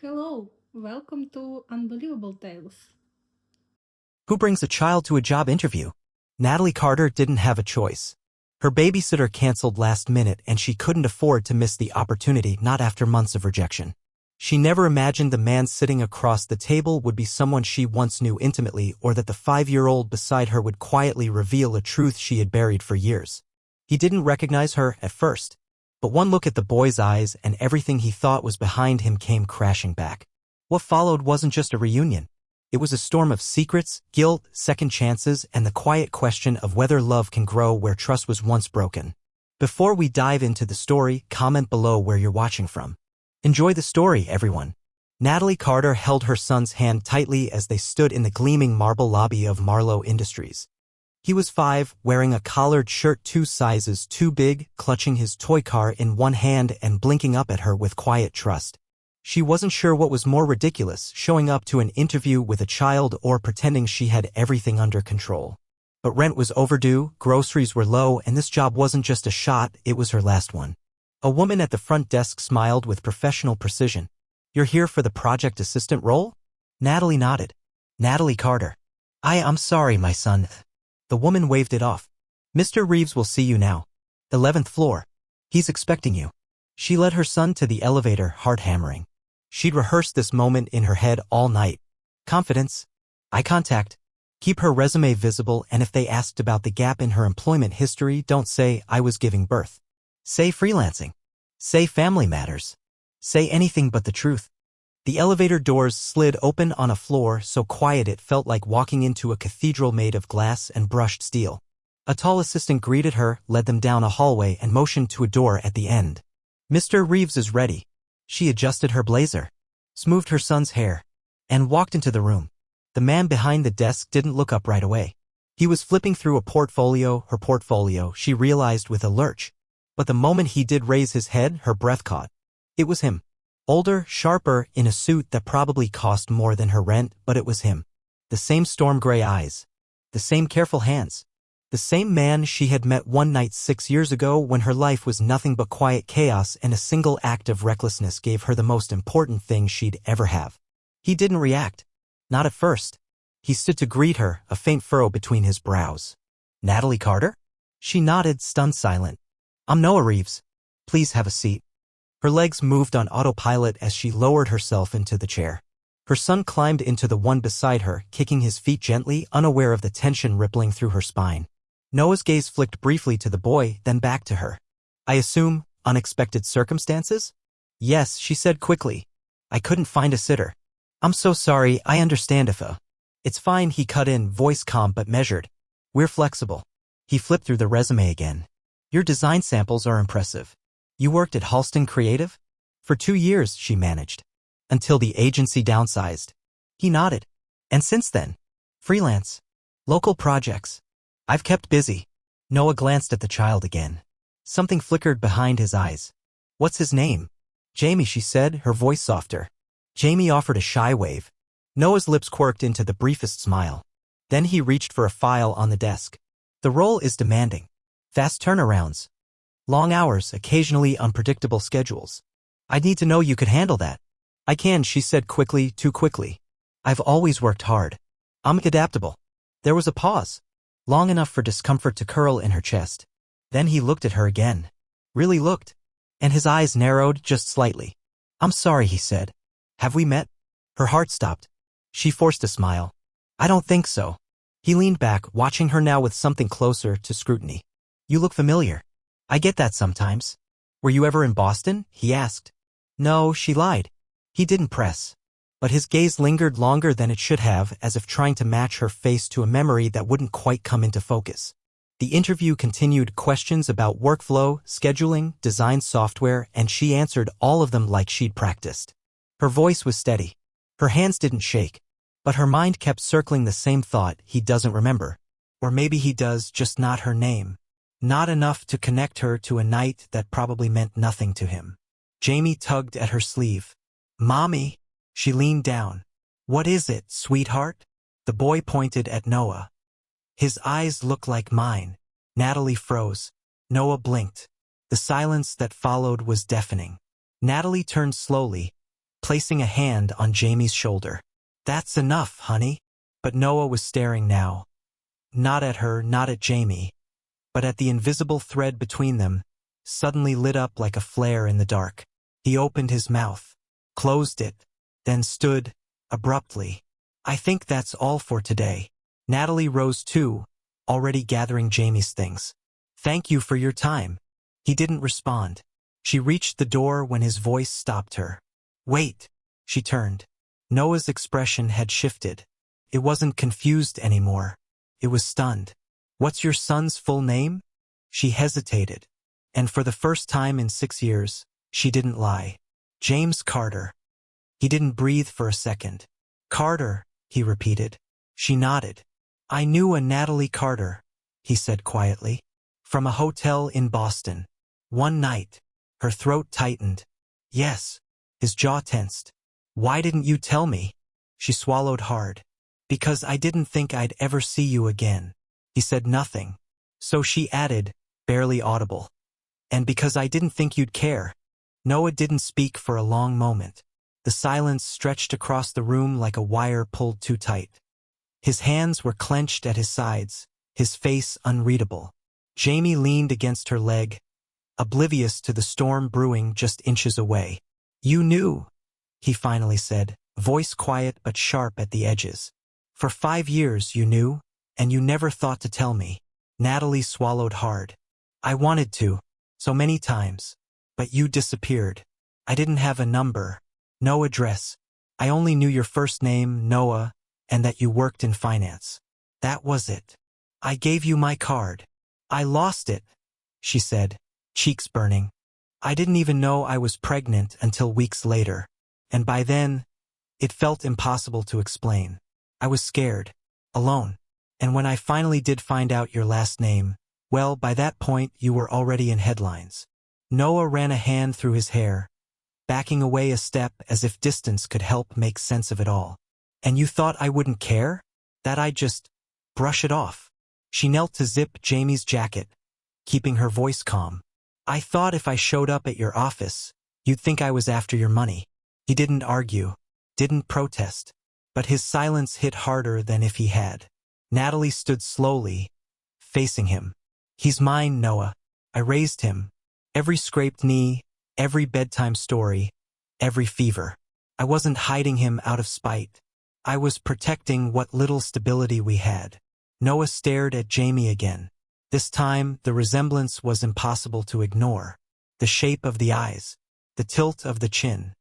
Hello, welcome to Unbelievable Tales. Who brings a child to a job interview? Natalie Carter didn't have a choice. Her babysitter canceled last minute and she couldn't afford to miss the opportunity, not after months of rejection. She never imagined the man sitting across the table would be someone she once knew intimately, or that the 5-year-old beside her would quietly reveal a truth she had buried for years. He didn't recognize her at first, but one look at the boy's eyes and everything he thought was behind him came crashing back. What followed wasn't just a reunion. It was a storm of secrets, guilt, second chances, and the quiet question of whether love can grow where trust was once broken. Before we dive into the story, comment below where you're watching from. Enjoy the story, everyone. Natalie Carter held her son's hand tightly as they stood in the gleaming marble lobby of Marlowe Industries. He was 5, wearing a collared shirt 2 sizes too big, clutching his toy car in one hand and blinking up at her with quiet trust. She wasn't sure what was more ridiculous, showing up to an interview with a child or pretending she had everything under control. But rent was overdue, groceries were low, and this job wasn't just a shot, it was her last one. A woman at the front desk smiled with professional precision. "You're here for the project assistant role?" Natalie nodded. "Natalie Carter." I'm sorry, my son." The woman waved it off. "Mr. Reeves will see you now. 11th floor. He's expecting you." She led her son to the elevator, heart hammering. She'd rehearsed this moment in her head all night. Confidence, eye contact, keep her resume visible, and if they asked about the gap in her employment history, don't say, "I was giving birth." Say freelancing. Say family matters. Say anything but the truth. The elevator doors slid open on a floor so quiet it felt like walking into a cathedral made of glass and brushed steel. A tall assistant greeted her, led them down a hallway, and motioned to a door at the end. "Mr. Reeves is ready." She adjusted her blazer, smoothed her son's hair, and walked into the room. The man behind the desk didn't look up right away. He was flipping through her portfolio, she realized with a lurch. But the moment he did raise his head, her breath caught. It was him. Older, sharper, in a suit that probably cost more than her rent, but it was him. The same storm gray eyes. The same careful hands. The same man she had met one night 6 years ago when her life was nothing but quiet chaos and a single act of recklessness gave her the most important thing she'd ever have. He didn't react. Not at first. He stood to greet her, a faint furrow between his brows. "Natalie Carter?" She nodded, stunned silent. "I'm Noah Reeves. Please have a seat." Her legs moved on autopilot as she lowered herself into the chair. Her son climbed into the one beside her, kicking his feet gently, unaware of the tension rippling through her spine. Noah's gaze flicked briefly to the boy, then back to her. "I assume, unexpected circumstances?" "Yes," she said quickly. "I couldn't find a sitter." "I'm so sorry, I understand if It's fine," he cut in, voice calm but measured. "We're flexible." He flipped through the resume again. "Your design samples are impressive. You worked at Halston Creative?" "For 2 years," she managed. "Until the agency downsized." He nodded. "And since then?" "Freelance. Local projects. I've kept busy." Noah glanced at the child again. Something flickered behind his eyes. "What's his name?" "Jamie," she said, her voice softer. Jamie offered a shy wave. Noah's lips quirked into the briefest smile. Then he reached for a file on the desk. "The role is demanding. Fast turnarounds. Long hours, occasionally unpredictable schedules. I'd need to know you could handle that." "I can," she said quickly, too quickly. "I've always worked hard. I'm adaptable." There was a pause. Long enough for discomfort to curl in her chest. Then he looked at her again. Really looked. And his eyes narrowed just slightly. "I'm sorry," he said. "Have we met?" Her heart stopped. She forced a smile. "I don't think so." He leaned back, watching her now with something closer to scrutiny. "You look familiar." "I get that sometimes." "Were you ever in Boston?" he asked. "No," she lied. He didn't press. But his gaze lingered longer than it should have, as if trying to match her face to a memory that wouldn't quite come into focus. The interview continued, questions about workflow, scheduling, design software, and she answered all of them like she'd practiced. Her voice was steady. Her hands didn't shake. But her mind kept circling the same thought: he doesn't remember. Or maybe he does, just not her name. Not enough to connect her to a night that probably meant nothing to him. Jamie tugged at her sleeve. "Mommy." She leaned down. "What is it, sweetheart?" The boy pointed at Noah. His eyes looked like mine. Natalie froze. Noah blinked. The silence that followed was deafening. Natalie turned slowly. placing a hand on Jamie's shoulder. "That's enough, honey." But Noah was staring now. Not at her, not at Jamie, but at the invisible thread between them, suddenly lit up like a flare in the dark. He opened his mouth, closed it, then stood, abruptly. "I think that's all for today." Natalie rose too, already gathering Jamie's things. "Thank you for your time." He didn't respond. She reached the door when his voice stopped her. "Wait." She turned. Noah's expression had shifted. It wasn't confused anymore. It was stunned. "What's your son's full name?" She hesitated. And for the first time in 6 years, she didn't lie. "James Carter." He didn't breathe for a second. "Carter," he repeated. She nodded. "I knew a Natalie Carter," he said quietly. "From a hotel in Boston. One night." Her throat tightened. "Yes." His jaw tensed. "Why didn't you tell me?" She swallowed hard. "Because I didn't think I'd ever see you again." He said nothing. So she added, barely audible. "And because I didn't think you'd care." Noah didn't speak for a long moment. The silence stretched across the room like a wire pulled too tight. His hands were clenched at his sides, his face unreadable. Jamie leaned against her leg, oblivious to the storm brewing just inches away. "You knew," he finally said, voice quiet but sharp at the edges. "For 5 years you knew, and you never thought to tell me." Natalie swallowed hard. "I wanted to, so many times. But you disappeared. I didn't have a number, no address. I only knew your first name, Noah, and that you worked in finance. That was it. I gave you my card. I lost it," she said, cheeks burning. "I didn't even know I was pregnant until weeks later. And by then, it felt impossible to explain. I was scared, alone. And when I finally did find out your last name, well, by that point you were already in headlines." Noah ran a hand through his hair, backing away a step as if distance could help make sense of it all. "And you thought I wouldn't care? That I'd just brush it off?" She knelt to zip Jamie's jacket, keeping her voice calm. "I thought if I showed up at your office, you'd think I was after your money." He didn't argue, didn't protest, but his silence hit harder than if he had. Natalie stood slowly, facing him. "He's mine, Noah. I raised him. Every scraped knee, every bedtime story, every fever. I wasn't hiding him out of spite. I was protecting what little stability we had." Noah stared at Jamie again. This time, the resemblance was impossible to ignore. The shape of the eyes, the tilt of the chin,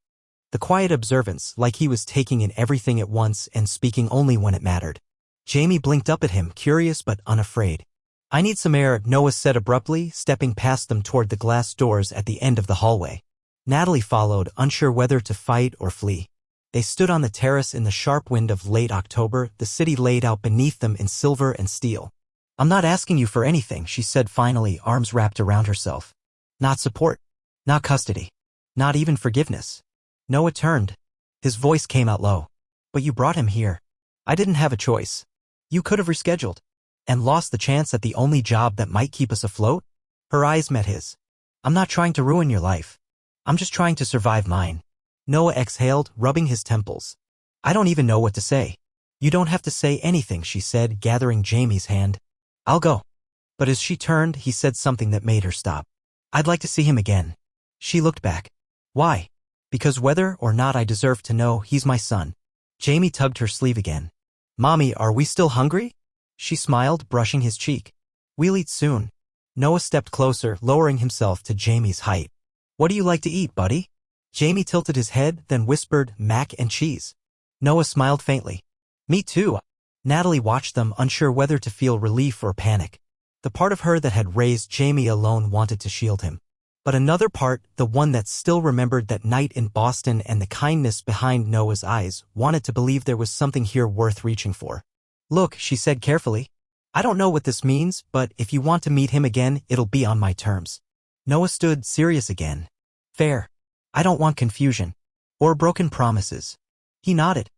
the quiet observance, like he was taking in everything at once and speaking only when it mattered. Jamie blinked up at him, curious but unafraid. "I need some air," Noah said abruptly, stepping past them toward the glass doors at the end of the hallway. Natalie followed, unsure whether to fight or flee. They stood on the terrace in the sharp wind of late October, the city laid out beneath them in silver and steel. "I'm not asking you for anything," she said finally, arms wrapped around herself. "Not support. Not custody. Not even forgiveness." Noah turned. His voice came out low. "But you brought him here. I didn't have a choice. You could have rescheduled. And lost the chance at the only job that might keep us afloat?" Her eyes met his. "I'm not trying to ruin your life. I'm just trying to survive mine." Noah exhaled, rubbing his temples. "I don't even know what to say." "You don't have to say anything," she said, gathering Jamie's hand. "I'll go." But as she turned, he said something that made her stop. "I'd like to see him again." She looked back. "Why?" "Because whether or not I deserve to know, he's my son." Jamie tugged her sleeve again. "Mommy, are we still hungry?" She smiled, brushing his cheek. "We'll eat soon." Noah stepped closer, lowering himself to Jamie's height. "What do you like to eat, buddy?" Jamie tilted his head, then whispered, "Mac and cheese." Noah smiled faintly. "Me too." Natalie watched them, unsure whether to feel relief or panic. The part of her that had raised Jamie alone wanted to shield him. But another part, the one that still remembered that night in Boston and the kindness behind Noah's eyes, wanted to believe there was something here worth reaching for. "Look," she said carefully, "I don't know what this means, but if you want to meet him again, it'll be on my terms." Noah stood serious again. "Fair. I don't want confusion. Or broken promises." He nodded.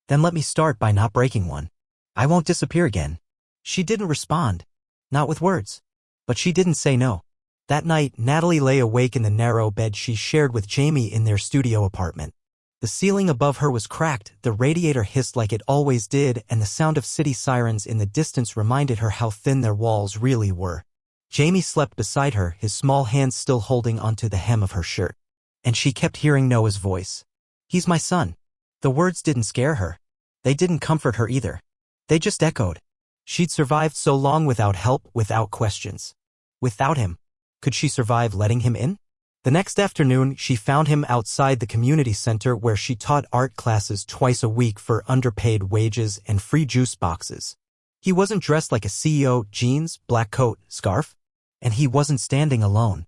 "Then let me start by not breaking one. I won't disappear again." She didn't respond. Not with words. But she didn't say no. That night, Natalie lay awake in the narrow bed she shared with Jamie in their studio apartment. The ceiling above her was cracked, the radiator hissed like it always did, and the sound of city sirens in the distance reminded her how thin their walls really were. Jamie slept beside her, his small hands still holding onto the hem of her shirt. And she kept hearing Noah's voice. "He's my son." The words didn't scare her. They didn't comfort her either. They just echoed. She'd survived so long without help, without questions. Without him. Could she survive letting him in? The next afternoon, she found him outside the community center where she taught art classes twice a week for underpaid wages and free juice boxes. He wasn't dressed like a CEO, jeans, black coat, scarf. And he wasn't standing alone.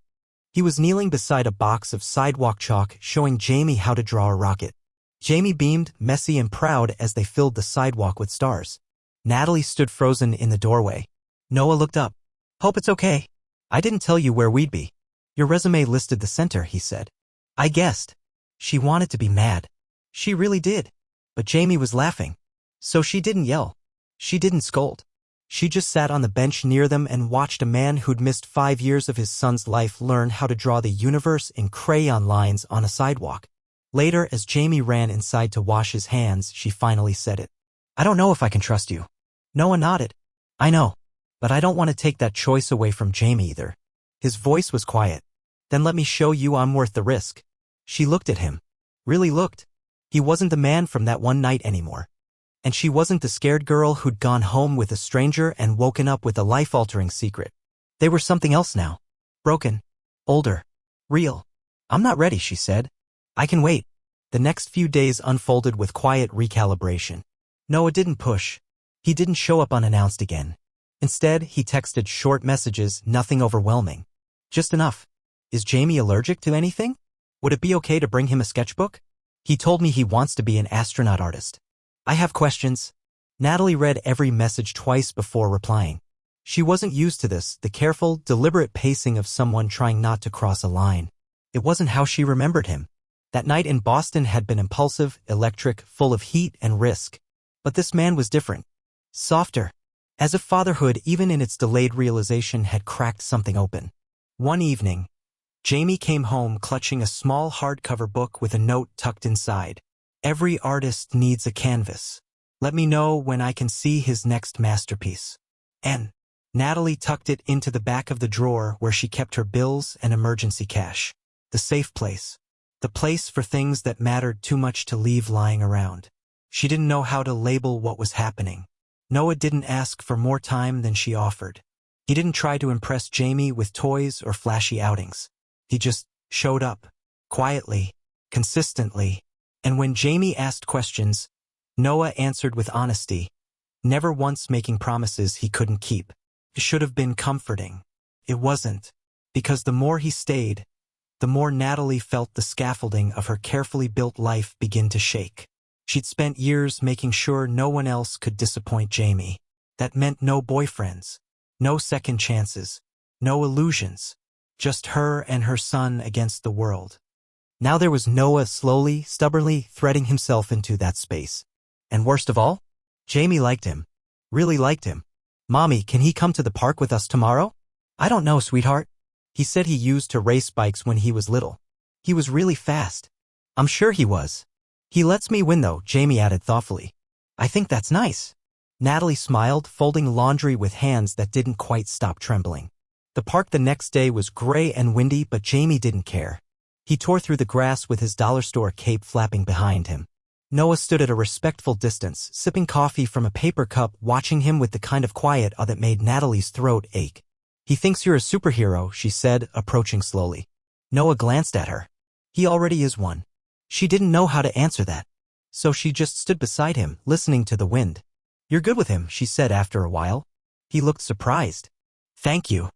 He was kneeling beside a box of sidewalk chalk, showing Jamie how to draw a rocket. Jamie beamed, messy and proud, as they filled the sidewalk with stars. Natalie stood frozen in the doorway. Noah looked up. "Hope it's okay. I didn't tell you where we'd be." "Your resume listed the center," he said. "I guessed." She wanted to be mad. She really did. But Jamie was laughing. So she didn't yell. She didn't scold. She just sat on the bench near them and watched a man who'd missed 5 years of his son's life learn how to draw the universe in crayon lines on a sidewalk. Later, as Jamie ran inside to wash his hands, she finally said it. "I don't know if I can trust you." Noah nodded. "I know. But I don't want to take that choice away from Jamie either." His voice was quiet. "Then let me show you I'm worth the risk." She looked at him. Really looked. He wasn't the man from that one night anymore. And she wasn't the scared girl who'd gone home with a stranger and woken up with a life-altering secret. They were something else now. Broken. Older. Real. "I'm not ready," she said. "I can wait." The next few days unfolded with quiet recalibration. Noah didn't push. He didn't show up unannounced again. Instead, he texted short messages, nothing overwhelming. Just enough. "Is Jamie allergic to anything? Would it be okay to bring him a sketchbook? He told me he wants to be an astronaut artist. I have questions." Natalie read every message twice before replying. She wasn't used to this, the careful, deliberate pacing of someone trying not to cross a line. It wasn't how she remembered him. That night in Boston had been impulsive, electric, full of heat and risk. But this man was different. Softer. As if fatherhood, even in its delayed realization, had cracked something open. One evening, Jamie came home clutching a small hardcover book with a note tucked inside. "Every artist needs a canvas. Let me know when I can see his next masterpiece." And Natalie tucked it into the back of the drawer where she kept her bills and emergency cash. The safe place. The place for things that mattered too much to leave lying around. She didn't know how to label what was happening. Noah didn't ask for more time than she offered. He didn't try to impress Jamie with toys or flashy outings. He just showed up. Quietly. Consistently. And when Jamie asked questions, Noah answered with honesty, never once making promises he couldn't keep. It should have been comforting. It wasn't. Because the more he stayed, the more Natalie felt the scaffolding of her carefully built life begin to shake. She'd spent years making sure no one else could disappoint Jamie. That meant no boyfriends, no second chances, no illusions. Just her and her son against the world. Now there was Noah slowly, stubbornly threading himself into that space. And worst of all, Jamie liked him. Really liked him. "Mommy, can he come to the park with us tomorrow?" "I don't know, sweetheart." He said he used to race bikes when he was little. He was really fast. "I'm sure he was." "He lets me win though," Jamie added thoughtfully. "I think that's nice." Natalie smiled, folding laundry with hands that didn't quite stop trembling. The park the next day was gray and windy, but Jamie didn't care. He tore through the grass with his dollar store cape flapping behind him. Noah stood at a respectful distance, sipping coffee from a paper cup, watching him with the kind of quiet that made Natalie's throat ache. "He thinks you're a superhero," she said, approaching slowly. Noah glanced at her. "He already is one." She didn't know how to answer that. So she just stood beside him, listening to the wind. "You're good with him," she said after a while. He looked surprised. "Thank you.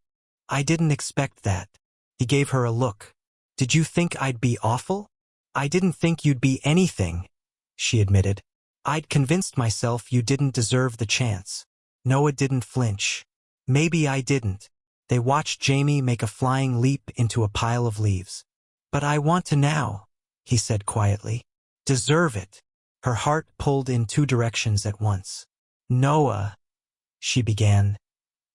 I didn't expect that." He gave her a look. "Did you think I'd be awful?" "I didn't think you'd be anything," she admitted. "I'd convinced myself you didn't deserve the chance." Noah didn't flinch. "Maybe I didn't." They watched Jamie make a flying leap into a pile of leaves. "But I want to now," he said quietly. "Deserve it." Her heart pulled in two directions at once. "Noah," she began.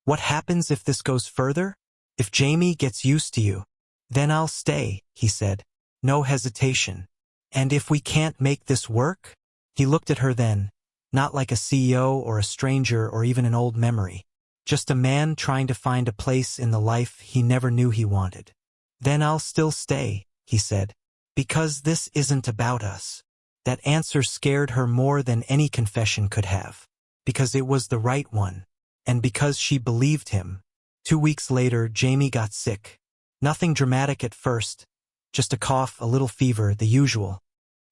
"What happens if this goes further? If Jamie gets used to you?" "Then I'll stay," he said. No hesitation. And if we can't make this work? He looked at her then, not like a CEO or a stranger or even an old memory. Just a man trying to find a place in the life he never knew he wanted. Then I'll still stay, he said. Because this isn't about us. That answer scared her more than any confession could have. Because it was the right one. And because she believed him. 2 weeks later, Jamie got sick. Nothing dramatic at first. Just a cough, a little fever, the usual.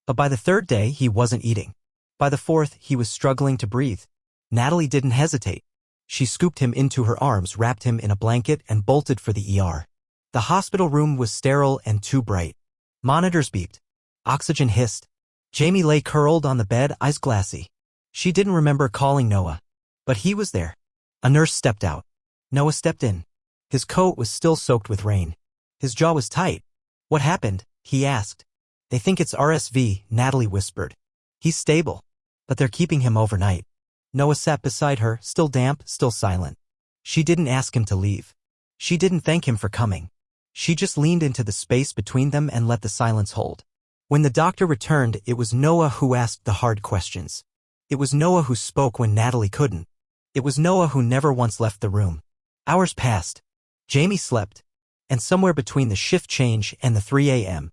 But by the 3rd day, he wasn't eating. By the 4th, he was struggling to breathe. Natalie didn't hesitate. She scooped him into her arms, wrapped him in a blanket, and bolted for the ER. The hospital room was sterile and too bright. Monitors beeped. Oxygen hissed. Jamie lay curled on the bed, eyes glassy. She didn't remember calling Noah. But he was there. A nurse stepped out. Noah stepped in. His coat was still soaked with rain. His jaw was tight. What happened? He asked. They think it's RSV, Natalie whispered. He's stable. But they're keeping him overnight. Noah sat beside her, still damp, still silent. She didn't ask him to leave. She didn't thank him for coming. She just leaned into the space between them and let the silence hold. When the doctor returned, it was Noah who asked the hard questions. It was Noah who spoke when Natalie couldn't. It was Noah who never once left the room. Hours passed. Jamie slept. And somewhere between the shift change and the 3 a.m.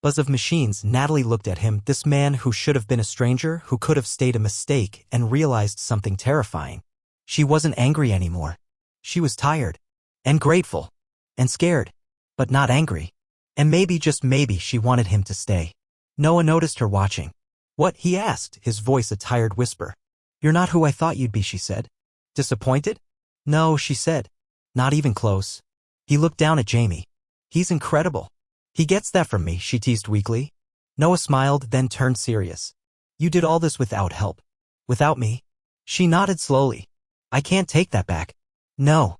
buzz of machines, Natalie looked at him, this man who should have been a stranger, who could have stayed a mistake, and realized something terrifying. She wasn't angry anymore. She was tired. And grateful. And scared. But not angry. And maybe, just maybe, she wanted him to stay. Noah noticed her watching. What? He asked, his voice a tired whisper. You're not who I thought you'd be, she said. Disappointed? No, she said. Not even close. He looked down at Jamie. He's incredible. He gets that from me, she teased weakly. Noah smiled, then turned serious. You did all this without help. Without me? She nodded slowly. I can't take that back. No.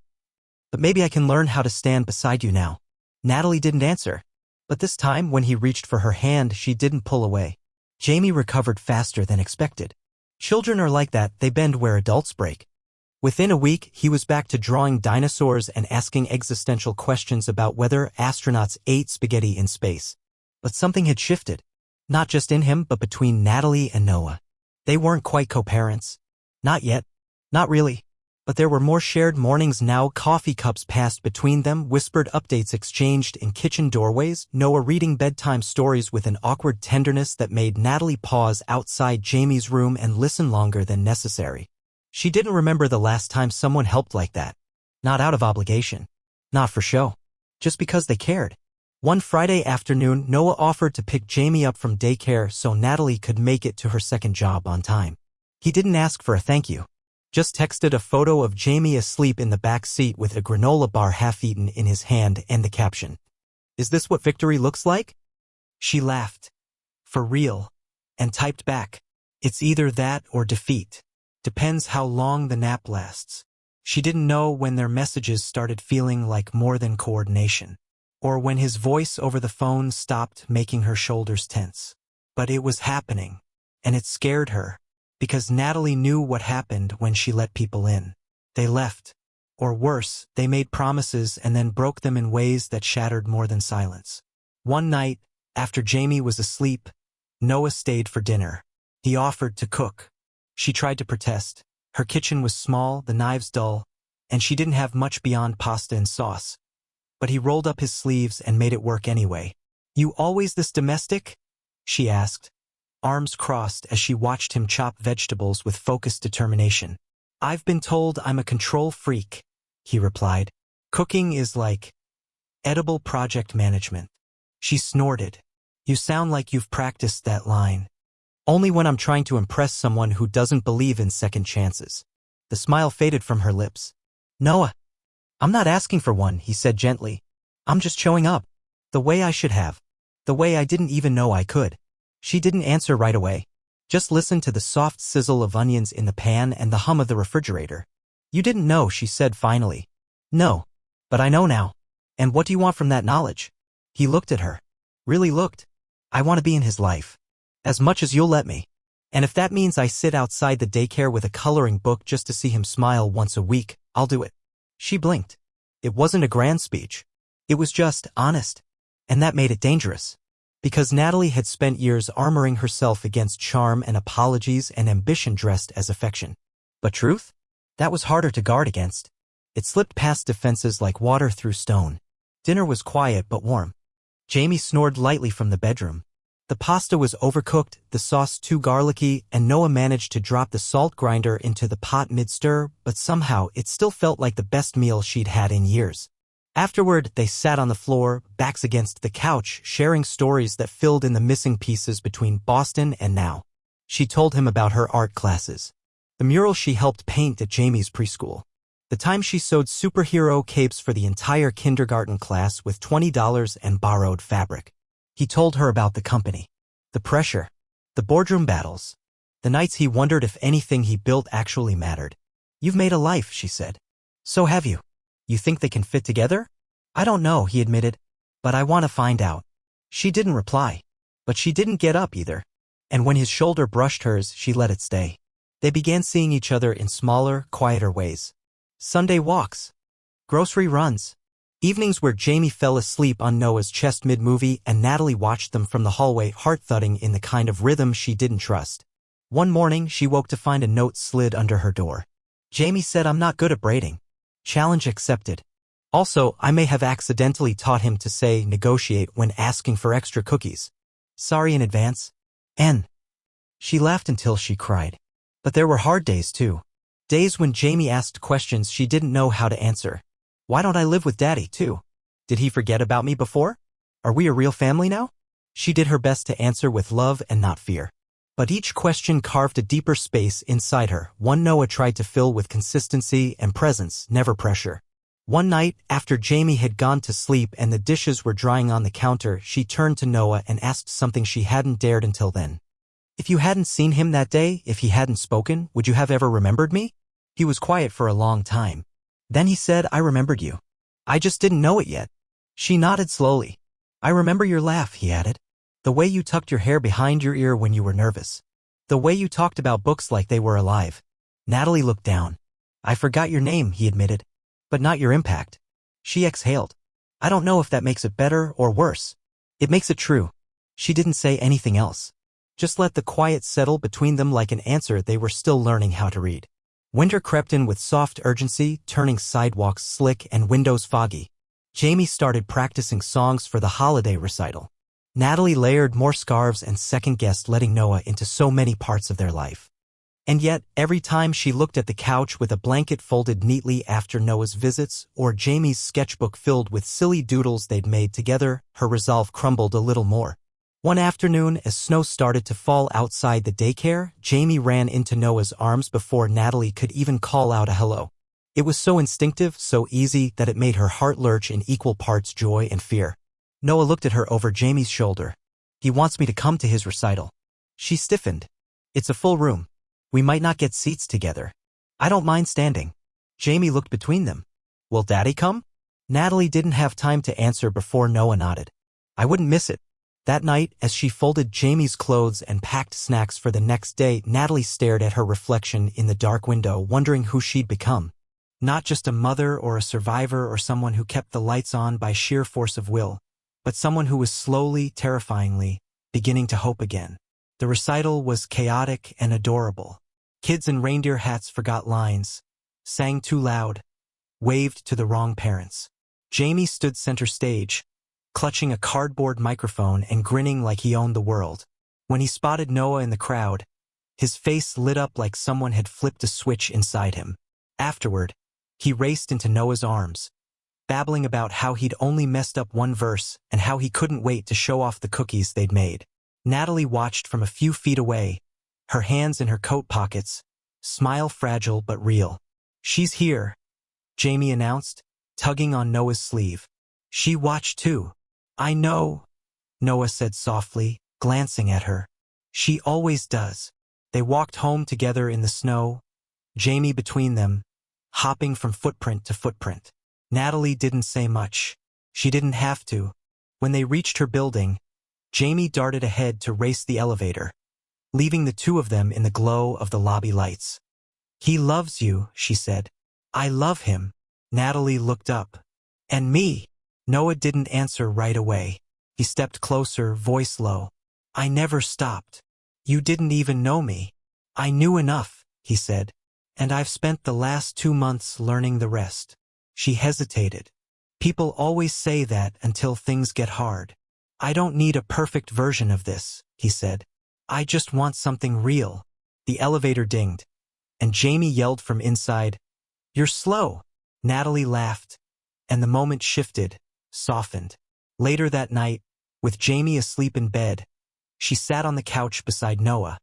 But maybe I can learn how to stand beside you now. Natalie didn't answer. But this time, when he reached for her hand, she didn't pull away. Jamie recovered faster than expected. Children are like that, they bend where adults break. Within a week, he was back to drawing dinosaurs and asking existential questions about whether astronauts ate spaghetti in space. But something had shifted. Not just in him, but between Natalie and Noah. They weren't quite co-parents. Not yet. Not really. But there were more shared mornings now. Coffee cups passed between them, whispered updates exchanged in kitchen doorways, Noah reading bedtime stories with an awkward tenderness that made Natalie pause outside Jamie's room and listen longer than necessary. She didn't remember the last time someone helped like that. Not out of obligation. Not for show. Just because they cared. One Friday afternoon, Noah offered to pick Jamie up from daycare so Natalie could make it to her second job on time. He didn't ask for a thank you. Just texted a photo of Jamie asleep in the back seat with a granola bar half-eaten in his hand and the caption, "Is this what victory looks like?" She laughed. For real. And typed back, "It's either that or defeat. Depends how long the nap lasts." She didn't know when their messages started feeling like more than coordination, or when his voice over the phone stopped making her shoulders tense. But it was happening, and it scared her, because Natalie knew what happened when she let people in. They left. Or worse, they made promises and then broke them in ways that shattered more than silence. One night, after Jamie was asleep, Noah stayed for dinner. He offered to cook. She tried to protest. Her kitchen was small, the knives dull, and she didn't have much beyond pasta and sauce. But he rolled up his sleeves and made it work anyway. "You always this domestic?" she asked, arms crossed as she watched him chop vegetables with focused determination. "I've been told I'm a control freak," he replied. "Cooking is like edible project management." She snorted. "You sound like you've practiced that line." "Only when I'm trying to impress someone who doesn't believe in second chances." The smile faded from her lips. "Noah, I'm not asking for one," he said gently. "I'm just showing up. The way I should have. The way I didn't even know I could." She didn't answer right away. Just listened to the soft sizzle of onions in the pan and the hum of the refrigerator. "You didn't know," she said finally. "No. But I know now. And what do you want from that knowledge?" He looked at her. Really looked. "I want to be in his life. As much as you'll let me. And if that means I sit outside the daycare with a coloring book just to see him smile once a week, I'll do it." She blinked. It wasn't a grand speech. It was just honest. And that made it dangerous. Because Natalie had spent years armoring herself against charm and apologies and ambition dressed as affection. But truth? That was harder to guard against. It slipped past defenses like water through stone. Dinner was quiet but warm. Jamie snored lightly from the bedroom. The pasta was overcooked, the sauce too garlicky, and Noah managed to drop the salt grinder into the pot mid-stir, but somehow it still felt like the best meal she'd had in years. Afterward, they sat on the floor, backs against the couch, sharing stories that filled in the missing pieces between Boston and now. She told him about her art classes. The mural she helped paint at Jamie's preschool. The time she sewed superhero capes for the entire kindergarten class with $20 and borrowed fabric. He told her about the company, the pressure, the boardroom battles, the nights he wondered if anything he built actually mattered. You've made a life, she said. So have you. You think they can fit together? I don't know, he admitted, but I want to find out. She didn't reply, but she didn't get up either. And when his shoulder brushed hers, she let it stay. They began seeing each other in smaller, quieter ways. Sunday walks, grocery runs, evenings where Jamie fell asleep on Noah's chest mid-movie and Natalie watched them from the hallway, heart-thudding in the kind of rhythm she didn't trust. One morning, she woke to find a note slid under her door. Jamie said, "I'm not good at braiding. Challenge accepted. Also, I may have accidentally taught him to say negotiate when asking for extra cookies. Sorry in advance. N." She laughed until she cried. But there were hard days too. Days when Jamie asked questions she didn't know how to answer. Why don't I live with Daddy too? Did he forget about me before? Are we a real family now? She did her best to answer with love and not fear. But each question carved a deeper space inside her, one Noah tried to fill with consistency and presence, never pressure. One night, after Jamie had gone to sleep and the dishes were drying on the counter, she turned to Noah and asked something she hadn't dared until then. If you hadn't seen him that day, if he hadn't spoken, would you have ever remembered me? He was quiet for a long time. Then he said, I remembered you. I just didn't know it yet. She nodded slowly. I remember your laugh, he added. The way you tucked your hair behind your ear when you were nervous. The way you talked about books like they were alive. Natalie looked down. I forgot your name, he admitted. But not your impact. She exhaled. I don't know if that makes it better or worse. It makes it true. She didn't say anything else. Just let the quiet settle between them like an answer they were still learning how to read. Winter crept in with soft urgency, turning sidewalks slick and windows foggy. Jamie started practicing songs for the holiday recital. Natalie layered more scarves and second-guessed letting Noah into so many parts of their life. And yet, every time she looked at the couch with a blanket folded neatly after Noah's visits, or Jamie's sketchbook filled with silly doodles they'd made together, her resolve crumbled a little more. One afternoon, as snow started to fall outside the daycare, Jamie ran into Noah's arms before Natalie could even call out a hello. It was so instinctive, so easy, that it made her heart lurch in equal parts joy and fear. Noah looked at her over Jamie's shoulder. He wants me to come to his recital. She stiffened. It's a full room. We might not get seats together. I don't mind standing. Jamie looked between them. Will Daddy come? Natalie didn't have time to answer before Noah nodded. I wouldn't miss it. That night, as she folded Jamie's clothes and packed snacks for the next day, Natalie stared at her reflection in the dark window, wondering who she'd become. Not just a mother or a survivor or someone who kept the lights on by sheer force of will, but someone who was slowly, terrifyingly, beginning to hope again. The recital was chaotic and adorable. Kids in reindeer hats forgot lines, sang too loud, waved to the wrong parents. Jamie stood center stage, clutching a cardboard microphone and grinning like he owned the world. When he spotted Noah in the crowd, his face lit up like someone had flipped a switch inside him. Afterward, he raced into Noah's arms, babbling about how he'd only messed up one verse and how he couldn't wait to show off the cookies they'd made. Natalie watched from a few feet away, her hands in her coat pockets, smile fragile but real. She's here, Jamie announced, tugging on Noah's sleeve. She watched too. I know, Noah said softly, glancing at her. She always does. They walked home together in the snow, Jamie between them, hopping from footprint to footprint. Natalie didn't say much. She didn't have to. When they reached her building, Jamie darted ahead to race the elevator, leaving the two of them in the glow of the lobby lights. He loves you, she said. I love him. Natalie looked up. And me. Noah didn't answer right away. He stepped closer, voice low. I never stopped. You didn't even know me. I knew enough, he said. And I've spent the last 2 months learning the rest. She hesitated. People always say that until things get hard. I don't need a perfect version of this, he said. I just want something real. The elevator dinged, and Jamie yelled from inside, You're slow. Natalie laughed, and the moment shifted, softened. Later that night, with Jamie asleep in bed, she sat on the couch beside Noah,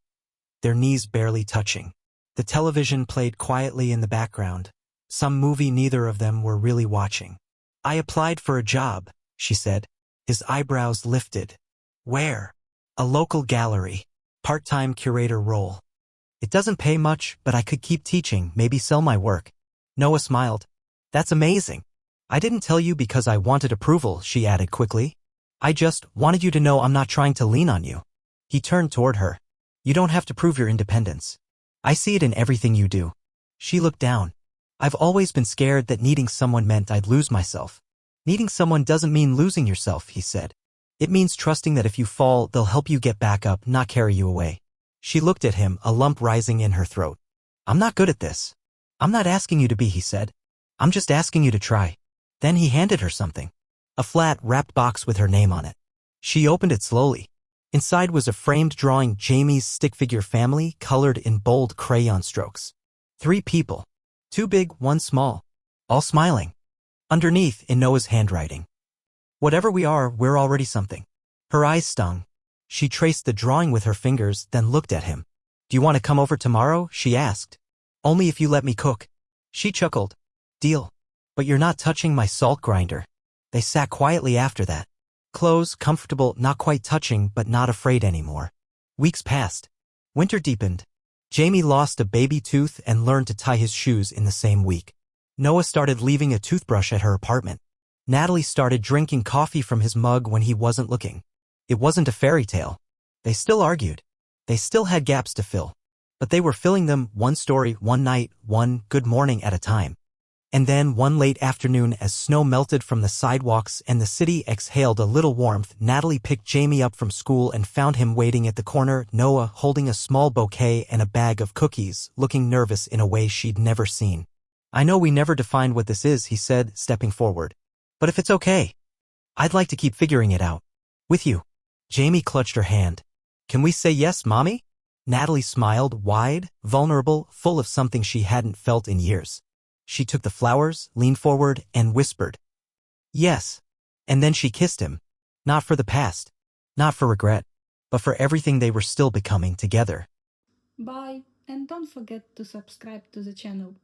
their knees barely touching. The television played quietly in the background, some movie neither of them were really watching. I applied for a job, she said. His eyebrows lifted. Where? A local gallery. Part-time curator role. It doesn't pay much, but I could keep teaching, maybe sell my work. Noah smiled. That's amazing. I didn't tell you because I wanted approval, she added quickly. I just wanted you to know I'm not trying to lean on you. He turned toward her. You don't have to prove your independence. I see it in everything you do. She looked down. I've always been scared that needing someone meant I'd lose myself. Needing someone doesn't mean losing yourself, he said. It means trusting that if you fall, they'll help you get back up, not carry you away. She looked at him, a lump rising in her throat. I'm not good at this. I'm not asking you to be, he said. I'm just asking you to try. Then he handed her something. A flat, wrapped box with her name on it. She opened it slowly. Inside was a framed drawing, Jamie's stick figure family, colored in bold crayon strokes. 3 people. 2 big, 1 small. All smiling. Underneath, in Noah's handwriting. Whatever we are, we're already something. Her eyes stung. She traced the drawing with her fingers, then looked at him. Do you want to come over tomorrow? She asked. Only if you let me cook. She chuckled. Deal. But you're not touching my salt grinder. They sat quietly after that. Close, comfortable, not quite touching, but not afraid anymore. Weeks passed. Winter deepened. Jamie lost a baby tooth and learned to tie his shoes in the same week. Noah started leaving a toothbrush at her apartment. Natalie started drinking coffee from his mug when he wasn't looking. It wasn't a fairy tale. They still argued. They still had gaps to fill. But they were filling them, one story, one night, one good morning at a time. And then one late afternoon, as snow melted from the sidewalks and the city exhaled a little warmth, Natalie picked Jamie up from school and found him waiting at the corner, Noah holding a small bouquet and a bag of cookies, looking nervous in a way she'd never seen. I know we never defined what this is, he said, stepping forward. But if it's okay, I'd like to keep figuring it out. With you. Jamie clutched her hand. Can we say yes, Mommy? Natalie smiled, wide, vulnerable, full of something she hadn't felt in years. She took the flowers, leaned forward, and whispered, Yes. And then she kissed him. Not for the past. Not for regret. But for everything they were still becoming together. Bye, and don't forget to subscribe to the channel.